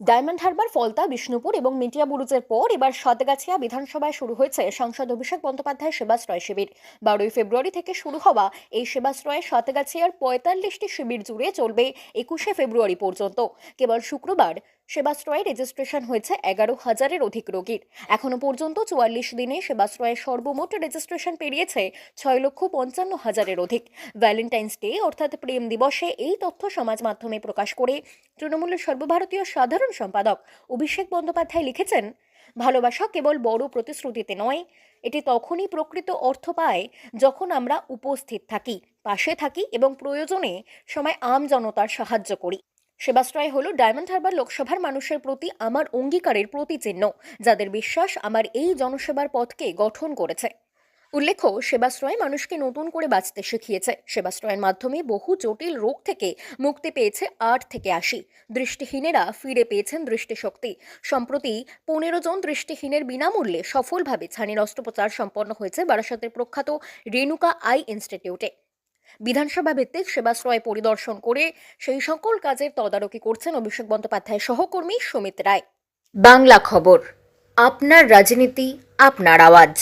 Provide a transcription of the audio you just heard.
Diamond Harbour, Falta, Bishnupur এবং মেটিয়াবুরুজের পর এবার সাতগাছিয়া বিধানসভায় শুরু হয়েছে সাংসদ অভিষেক বন্দ্যোপাধ্যায় সেবাশ্রয় শিবির। 12ই ফেব্রুয়ারি থেকে শুরু হওয়া এই সেবাশ্রয়ে সাতগাছিয়ার 45টি শিবির জুড়ে চলবে 21শে ফেব্রুয়ারি পর্যন্ত। কেবল শুক্রবার সেবাশ্রয়ে রেজিস্ট্রেশন হয়েছে 11,000-এর অধিক রোগীর। এখনো পর্যন্ত 44 দিনে সেবাশ্রয়ে সর্বমোট রেজিস্ট্রেশন পেরিয়েছে 6,55,000-এর অধিক। ভ্যালেন্টাইন্স ডে অর্থাৎ প্রেম দিবসে এই তথ্য সমাজ মাধ্যমে প্রকাশ করে তৃণমূলের সর্বভারতীয় সাধারণ সম্পাদক অভিষেক বন্দ্যোপাধ্যায় লিখেছেন, ভালোবাসা কেবল বড় প্রতিশ্রুতিতে নয়, এটি তখনই প্রকৃত অর্থ পায় যখন আমরা উপস্থিত থাকি, পাশে থাকি এবং প্রয়োজনে সময় আম জনতার সাহায্য করি। সেবাশ্রয় হলো ডায়মন্ড হারবার লোকসভার মানুষের প্রতি আমার অঙ্গীকারের প্রতিচিহ্ন, যাদের বিশ্বাস আমার এই জনসেবার পথকে গঠন করেছে। উল্লেখ্য, সেবাশ্রয় মানুষকে নতুন করে বাঁচতে শিখিয়েছে। সেবাশ্রয়ের মাধ্যমে বহু জটিল রোগ থেকে মুক্তি পেয়েছে 8 থেকে 80। দৃষ্টিহীনেরা ফিরে পেয়েছেন দৃষ্টিশক্তি। সম্প্রতি 15 জন দৃষ্টিহীনের বিনামূল্যে সফলভাবে ছানির অস্ত্রোপচার সম্পন্ন হয়েছে বারাসতের প্রখ্যাত রেণুকা আই ইনস্টিটিউটে। বিধানসভা ভিত্তিক সেবাশ্রয় পরিদর্শন করে সেই সকল কাজের তদারকি করছেন অভিষেক বন্দ্যোপাধ্যায়ের সহকর্মী সুমিত রায়। বাংলা খবর, আপনার রাজনীতি, আপনার আওয়াজ।